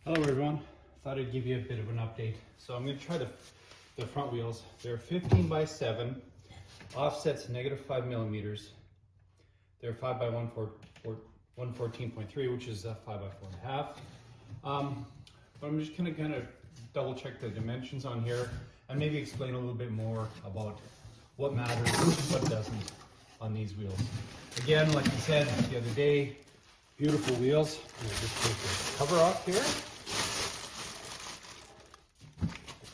Hello everyone, thought I'd give you a bit of an update. So I'm going to try the front wheels. They're 15 by 7, offsets -5 millimeters. They're 5 by 114.3, which is 5 by 4.5. But I'm just going to kind of double check the dimensions on here and maybe explain a little bit more about what matters, what doesn't on these wheels. Again, like I said the other day, beautiful wheels. I'm going to just take the cover off here.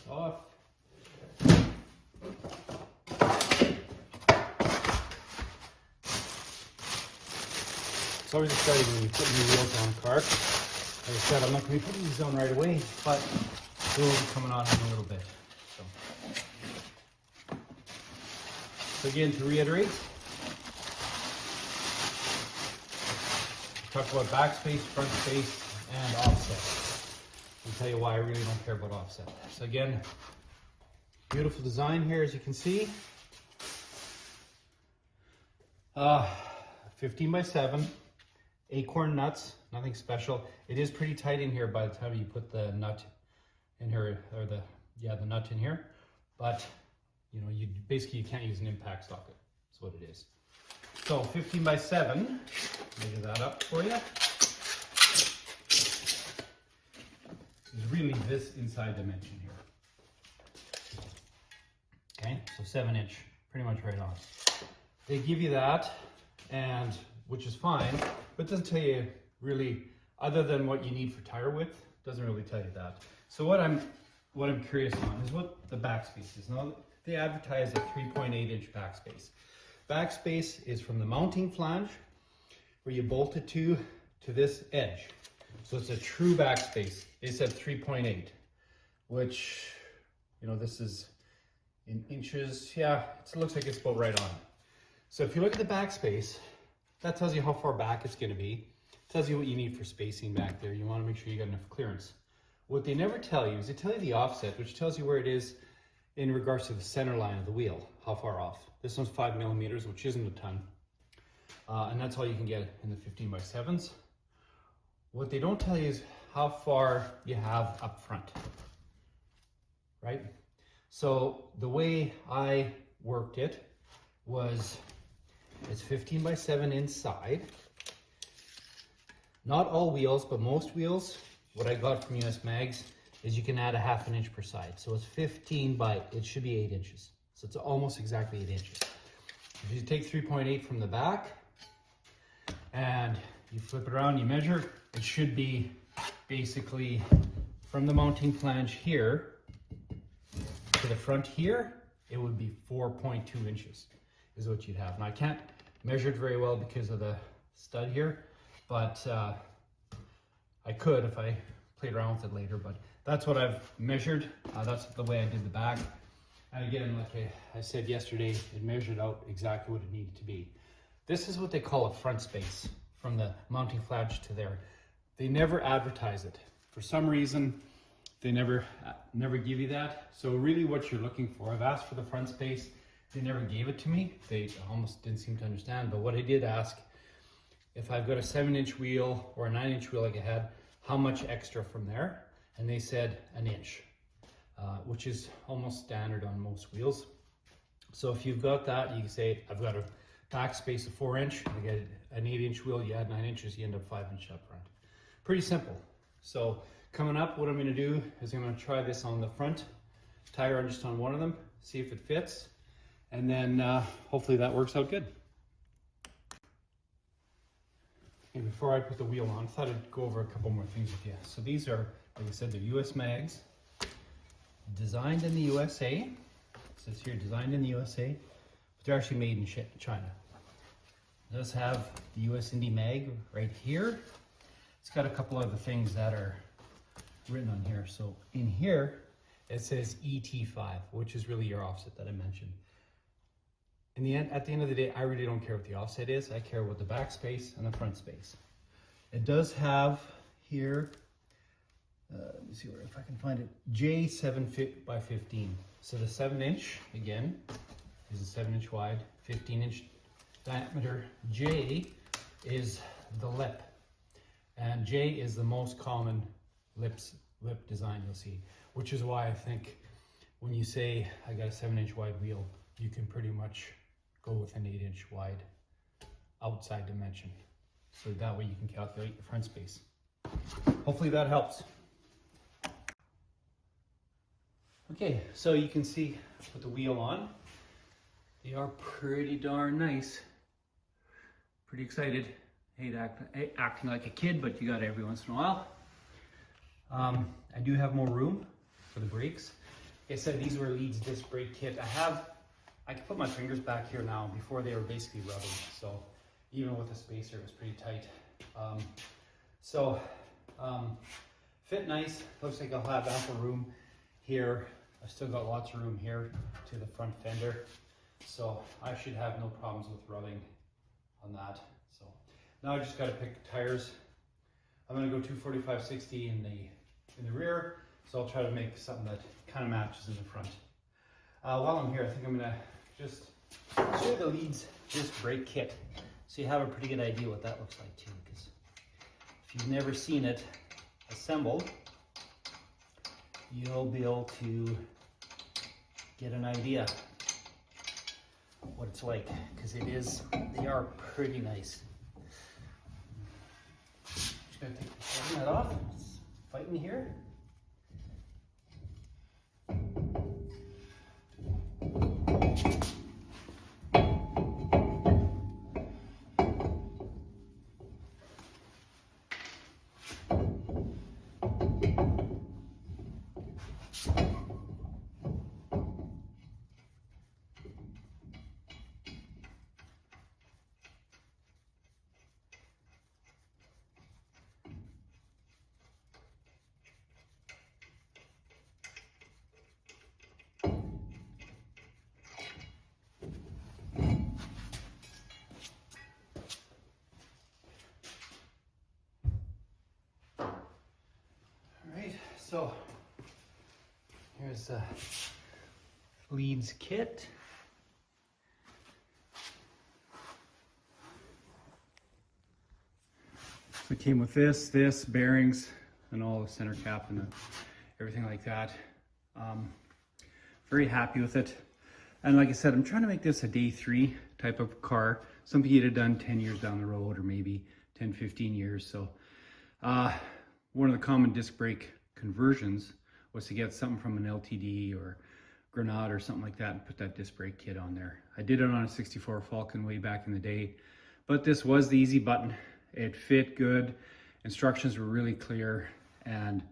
Off. It's always exciting when you put new wheels on a car. Like I said, I'm not going to be putting these on right away, but they will be coming on in a little bit. So again, to reiterate, talk about backspace, front space, and offset. I'll tell you why I really don't care about offset. So again, beautiful design here, as you can see. 15 by 7, acorn nuts, nothing special. It is pretty tight in here by the time you put the nut in here, or the nut in here. But you know, you can't use an impact socket. That's what it is. So 15 by 7, measure that up for you. Is really this inside dimension here. Okay, so 7-inch, pretty much right on. They give you that, and which is fine, but doesn't tell you really, other than what you need for tire width, doesn't really tell you that. So what I'm curious on is what the backspace is. Now they advertise a 3.8-inch backspace. Backspace is from the mounting flange, where you bolt it to this edge. So it's a true backspace. They said 3.8, which, you know, this is in inches. Yeah, it looks like it's about right on. So if you look at the backspace, that tells you how far back it's going to be. It tells you what you need for spacing back there. You want to make sure you got enough clearance. What they never tell you is they tell you the offset, which tells you where it is in regards to the center line of the wheel, how far off. This one's 5 millimeters, which isn't a ton. And that's all you can get in the 15 by 7s. What they don't tell you is how far you have up front, right? So the way I worked it was, it's 15 by 7 inside. Not all wheels, but most wheels, what I got from US MAGS, is you can add a 1/2 inch per side. So it's 15 by, it should be 8 inches. So it's almost exactly 8 inches. If you take 3.8 from the back and you flip it around, you measure, it should be basically from the mounting flange here to the front here, it would be 4.2 inches is what you'd have. And I can't measure it very well because of the stud here, but I could if I played around with it later, but that's what I've measured. That's the way I did the back. And again, like I said yesterday, it measured out exactly what it needed to be. This is what they call a front space from the mounting flange to there. They never advertise it. For some reason, they never give you that. So really what you're looking for, I've asked for the front space. They never gave it to me. They almost didn't seem to understand. But what I did ask, if I've got a 7-inch wheel or a 9-inch wheel like I had, how much extra from there? And they said 1 inch, which is almost standard on most wheels. So if you've got that, you can say, I've got a backspace of 4-inch, I get an 8-inch wheel, you add 9 inches, you end up 5 inches up front. Pretty simple. So coming up, what I'm gonna do is I'm gonna try this on the front tire, just on one of them, see if it fits. And then hopefully that works out good. And before I put the wheel on, I thought I'd go over a couple more things with you. So these are, like I said, they're US MAGS, designed in the USA. It says here, designed in the USA, but they're actually made in China. It does have the US Indy Mag right here. It's got a couple other things that are written on here. So in here, it says ET5, which is really your offset that I mentioned. In the end, at the end of the day, I really don't care what the offset is. I care what the back space and the front space. It does have here, let me see if I can find it, J7 by 15. So the 7-inch, again, is a 7-inch wide, 15-inch diameter. J is the lip, and J is the most common lip design, you'll see, which is why I think when you say I got a 7-inch wide wheel, you can pretty much go with an 8-inch wide outside dimension. So that way you can calculate your front space. Hopefully that helps. Okay, so you can see with the wheel on, they are pretty darn nice. Pretty excited. Hate acting like a kid, but you got it every once in a while. I do have more room for the brakes. Like I said, these were Leeds disc brake kit. I can put my fingers back here now. Before they were basically rubbing, so even with the spacer, it was pretty tight. Fit nice. Looks like I'll have ample room here. I've still got lots of room here to the front fender, so I should have no problems with rubbing on that. So now I just got to pick tires. I'm going to go 245/60 in the rear, so I'll try to make something that kind of matches in the front. While I'm here, I think I'm going to just show you the Leeds disc brake kit, so you have a pretty good idea what that looks like too. Because if you've never seen it assembled, you'll be able to get an idea what it's like, because they are pretty nice. Just gonna take that off. It's fighting here. So here's the Leeds kit. So it came with this bearings, and all the center cap and everything like that. Very happy with it. And like I said, I'm trying to make this a day 3 type of car, something you'd have done 10 years down the road, or maybe 10, 15 years. So one of the common disc brake conversions was to get something from an LTD or Granada or something like that and put that disc brake kit on there. I did it on a 64 Falcon way back in the day, but this was the easy button. It fit good, instructions were really clear, and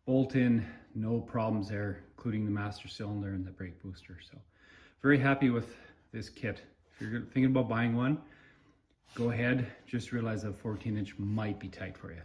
bolt in, no problems there, including the master cylinder and the brake booster. So very happy with this kit. If you're thinking about buying one, go ahead. Just realize that 14-inch might be tight for you.